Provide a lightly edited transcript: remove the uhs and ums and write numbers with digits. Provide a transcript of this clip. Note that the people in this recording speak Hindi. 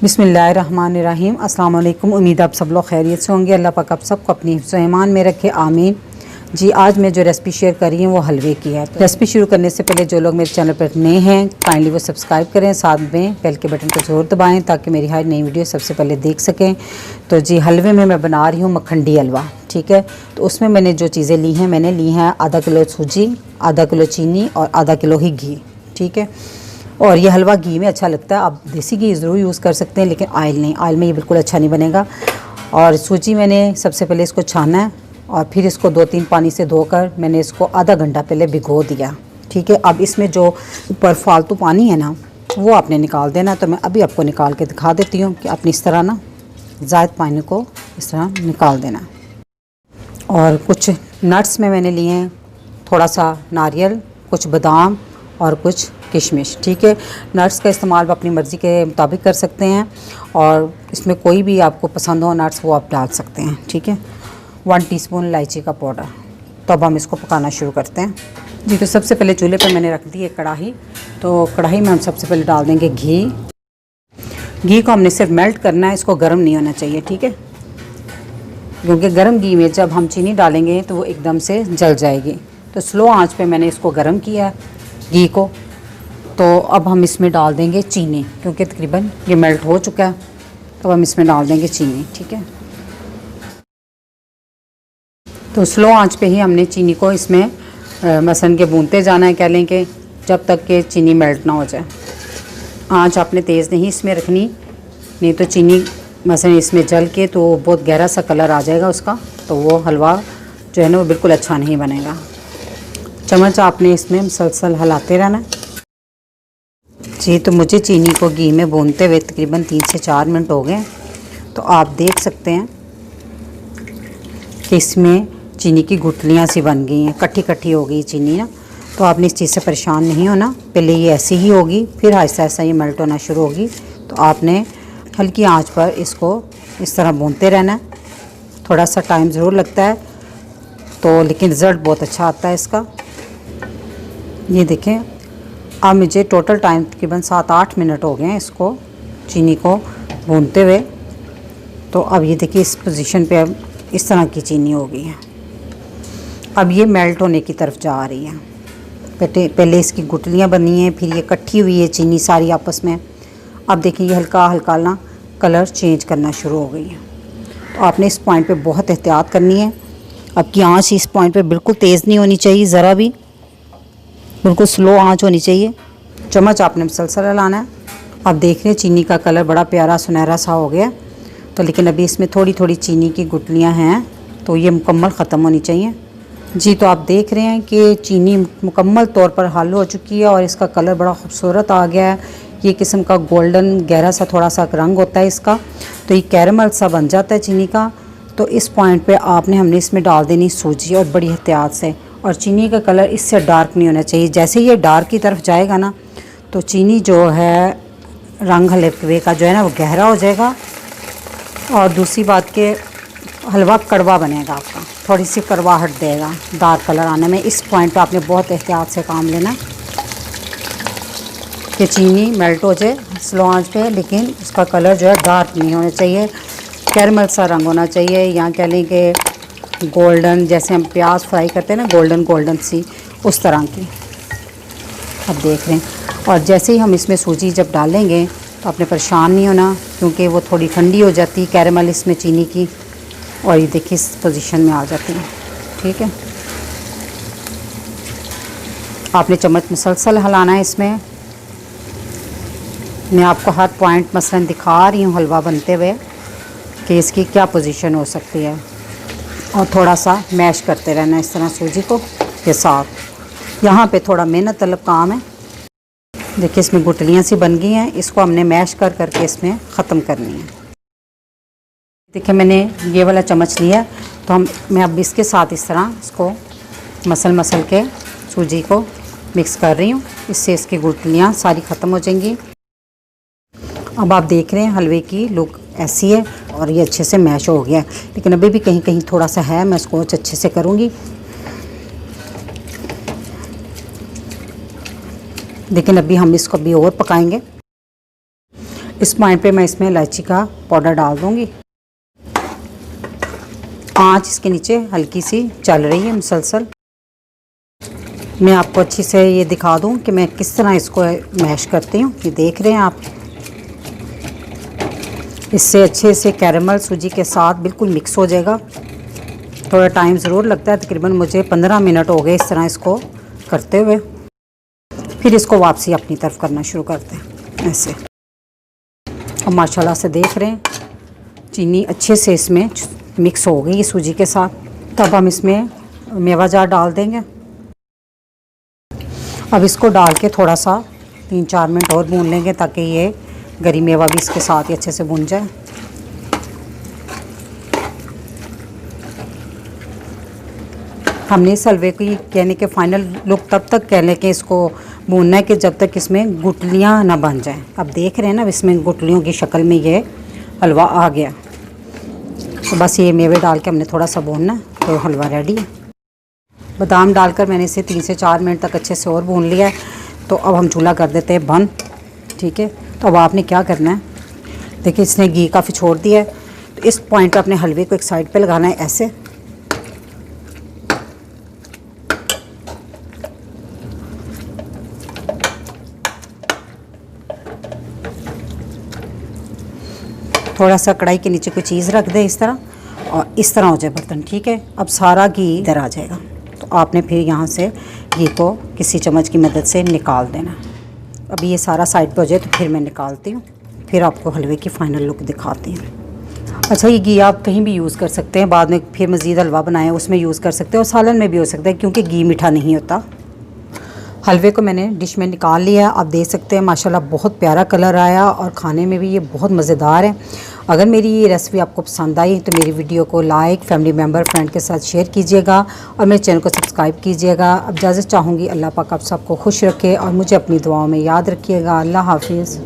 बिस्मिल्लाहिर्रहमानिर्रहीम। अस्सलाम वालेकुम। उम्मीद आप सब लोग खैरियत से होंगे। अल्लाह पाक आप सबको अपनी हिफ्ज़ ईमान में रखे, आमीन। जी, आज मैं जो रेसिपी शेयर कर रही हूँ वो हलवे की है। रेसिपी शुरू करने से पहले जो लोग मेरे चैनल पर नए हैं काइंडली वो सब्सक्राइब करें, साथ में बेल के बटन को ज़रूर दबाएं ताकि मेरी हर नई वीडियो सबसे पहले देख सकें। तो जी, हलवे में मैं बना रही हूँ मखंडी हलवा। ठीक है, तो उसमें मैंने जो चीज़ें ली हैं, मैंने ली हैं आधा किलो सूजी, आधा किलो चीनी और आधा किलो ही घी। ठीक है, और ये हलवा घी में अच्छा लगता है। आप देसी घी ज़रूर यूज़ कर सकते हैं, लेकिन ऑयल नहीं, ऑयल में ये बिल्कुल अच्छा नहीं बनेगा। और सूजी मैंने सबसे पहले इसको छाना है और फिर इसको 2-3 पानी से धोकर मैंने इसको आधा घंटा पहले भिगो दिया। ठीक है, अब इसमें जो ऊपर फालतू पानी है ना वो आपने निकाल देना। तो मैं अभी आपको निकाल के दिखा देती हूँ कि अपनी इस तरह ना ज़ायद पानी को इस तरह निकाल देना। और कुछ नट्स में मैंने लिए हैं, थोड़ा सा नारियल, कुछ बादाम और कुछ किशमिश। ठीक है, नट्स का इस्तेमाल आप अपनी मर्ज़ी के मुताबिक कर सकते हैं और इसमें कोई भी आपको पसंद हो नट्स वो आप डाल सकते हैं। ठीक है, 1 टीस्पून इलायची का पाउडर। तो अब हम इसको पकाना शुरू करते हैं। जी, तो सबसे पहले चूल्हे पर मैंने रख दी है कढ़ाई। तो कढ़ाई में हम सबसे पहले डाल देंगे घी। घी को हमने सिर्फ मेल्ट करना है, इसको गर्म नहीं होना चाहिए। ठीक है, क्योंकि गर्म घी में जब हम चीनी डालेंगे तो वो एकदम से जल जाएगी। तो स्लो आंच पे मैंने इसको गर्म किया है घी को। तो अब हम इसमें डाल देंगे चीनी, क्योंकि तकरीबन ये मेल्ट हो चुका है। तो हम इसमें डाल देंगे चीनी। ठीक है, तो स्लो आंच पे ही हमने चीनी को इसमें मसलन के भूनते जाना है, कह लें कि जब तक कि चीनी मेल्ट ना हो जाए। आंच आपने तेज़ नहीं इसमें रखनी, नहीं तो चीनी मसलन इसमें जल के तो बहुत गहरा सा कलर आ जाएगा उसका, तो वो हलवा जो है ना वो बिल्कुल अच्छा नहीं बनेगा। चम्मच आपने इसमें मुसलसल हिलाते रहना। जी, तो मुझे चीनी को घी में भूनते हुए तकरीबन 3 से 4 मिनट हो गए। तो आप देख सकते हैं कि इसमें चीनी की गुठलियाँ सी बन गई हैं, कट्ठी कट्ठी हो गई चीनी ना। तो आपने इस चीज़ से परेशान नहीं होना, पहले ये ऐसी ही होगी, फिर आहिस्ता आहिस्ता ये मेल्ट होना शुरू होगी। तो आपने हल्की आंच पर इसको इस तरह भूनते रहना। थोड़ा सा टाइम ज़रूर लगता है तो, लेकिन रिज़ल्ट बहुत अच्छा आता है इसका। ये देखें, अब मुझे टोटल टाइम तकरीबन 7-8 मिनट हो गए हैं इसको चीनी को भूनते हुए। तो अब ये देखिए इस पोजीशन पे अब इस तरह की चीनी हो गई है। अब ये मेल्ट होने की तरफ जा रही है। पहले इसकी गुठलियाँ बनी हैं, फिर ये इकट्ठी हुई है चीनी सारी आपस में। अब देखिए ये हल्का हल्का ना कलर चेंज करना शुरू हो गई है। तो आपने इस पॉइंट पे बहुत एहतियात करनी है। अब की आँच इस पॉइंट पे बिल्कुल तेज़ नहीं होनी चाहिए, ज़रा भी, बिल्कुल स्लो आंच होनी चाहिए। चम्मच आपने मुसलसल हिलाना है। आप देख रहे हैं चीनी का कलर बड़ा प्यारा सुनहरा सा हो गया। तो लेकिन अभी इसमें थोड़ी थोड़ी चीनी की गुठलियाँ हैं, तो ये मुकम्मल ख़त्म होनी चाहिए। जी, तो आप देख रहे हैं कि चीनी मुकम्मल तौर पर हल हो चुकी है और इसका कलर बड़ा खूबसूरत आ गया है। ये किस्म का गोल्डन गहरा सा थोड़ा सा रंग होता है इसका, तो ये कैरमल सा बन जाता है चीनी का। तो इस पॉइंट पे आपने हमने इसमें डाल देनी सूजी, और बड़ी एहतियात से। और चीनी का कलर इससे डार्क नहीं होना चाहिए। जैसे ये डार्क की तरफ जाएगा ना तो चीनी जो है रंग हलवे का जो है ना वो गहरा हो जाएगा। और दूसरी बात के हलवा कड़वा बनेगा आपका, थोड़ी सी कड़वाहट देगा डार्क कलर आने में। इस पॉइंट पे आपने बहुत एहतियात से काम लेना कि चीनी मेल्ट हो जाए स्लो आंच पे, लेकिन उसका कलर जो है डार्क नहीं होना चाहिए, कैरमल सा रंग होना चाहिए, या कह लें कि गोल्डन, जैसे हम प्याज फ्राई करते हैं ना, गोल्डन गोल्डन सी, उस तरह की। अब देख रहे हैं। और जैसे ही हम इसमें सूजी जब डालेंगे तो आपने परेशान नहीं होना, क्योंकि वो थोड़ी ठंडी हो जाती है कैरमल इसमें चीनी की, और ये देखिए इस पोजीशन में आ जाती है। ठीक है, आपने चम्मच मुसलसल हिलाना है इसमें। मैं आपको हर पॉइंट मसलन दिखा रही हूँ हलवा बनते हुए कि इसकी क्या पोजीशन हो सकती है, और थोड़ा सा मैश करते रहना इस तरह सूजी को के साथ। यहाँ पे थोड़ा मेहनत तलब काम है। देखिए इसमें गुठलियाँ सी बन गई हैं, इसको हमने मैश कर करके इसमें ख़त्म करनी है। देखिए मैंने ये वाला चम्मच लिया, तो मैं अब इसके साथ इस तरह इसको मसल के सूजी को मिक्स कर रही हूँ। इससे इसकी गुठलियाँ सारी ख़त्म हो जाएंगी। अब आप देख रहे हैं हलवे की लुक ऐसी है और ये अच्छे से मैश हो गया है, लेकिन अभी भी कहीं कहीं थोड़ा सा है, मैं इसको अच्छे से करूँगी। लेकिन अभी हम इसको भी और पकाएंगे। इस पॉइंट पे मैं इसमें इलायची का पाउडर डाल दूँगी। आँच इसके नीचे हल्की सी चल रही है मुसलसल। मैं आपको अच्छी से ये दिखा दूँ कि मैं किस तरह इसको मैश करती हूँ। ये देख रहे हैं आप, इससे अच्छे से कैरेमल सूजी के साथ बिल्कुल मिक्स हो जाएगा। थोड़ा टाइम ज़रूर लगता है, तकरीबन मुझे 15 मिनट हो गए इस तरह इसको करते हुए। फिर इसको वापसी अपनी तरफ करना शुरू करते हैं ऐसे। अब माशाल्लाह से देख रहे हैं चीनी अच्छे से इसमें मिक्स हो गई सूजी के साथ। तब हम इसमें मेवा जार डाल देंगे। अब इसको डाल के थोड़ा सा 3-4 मिनट और भून लेंगे ताकि ये गरी मेवा भी इसके साथ ही अच्छे से भुन जाए। हमने इस हलवे की कहने के फाइनल लुक तब तक कह लें कि इसको भूनना है कि जब तक इसमें गुठलियाँ ना बन जाएं। अब देख रहे हैं ना, इसमें गुठलियों की शक्ल में ये हलवा आ गया। तो बस ये मेवे डाल के हमने थोड़ा सा भूनना तो हलवा रेडी है। बादाम डालकर मैंने इसे 3 से 4 मिनट तक अच्छे से और भून लिया है। तो अब हम चूल्हा कर देते हैं बंद। ठीक है, तो अब आपने क्या करना है, देखिए इसने घी काफ़ी छोड़ दिया है। तो इस पॉइंट पर अपने हलवे को एक साइड पे लगाना है ऐसे। थोड़ा सा कढ़ाई के नीचे कोई चीज़ रख दें इस तरह, और इस तरह हो जाए बर्तन। ठीक है, अब सारा घी इधर आ जाएगा। तो आपने फिर यहाँ से घी को किसी चम्मच की मदद से निकाल देना। अभी ये सारा साइड पे हो जाए तो फिर मैं निकालती हूँ, फिर आपको हलवे की फ़ाइनल लुक दिखाती हूँ। अच्छा, ये घी आप कहीं भी यूज़ कर सकते हैं, बाद में फिर मज़ीद हलवा बनाएं उसमें यूज़ कर सकते हैं, और सालन में भी हो सकता है क्योंकि घी मीठा नहीं होता। हलवे को मैंने डिश में निकाल लिया। आप देख सकते हैं माशाल्लाह बहुत प्यारा कलर आया और खाने में भी ये बहुत मज़ेदार है। अगर मेरी ये रेसिपी आपको पसंद आई तो मेरी वीडियो को लाइक, फैमिली मेम्बर, फ्रेंड के साथ शेयर कीजिएगा और मेरे चैनल को सब्सक्राइब कीजिएगा। अब इजाज़त चाहूँगी, अल्लाह पाक आप सबको खुश रखे और मुझे अपनी दुआओं में याद रखिएगा। अल्लाह हाफिज़।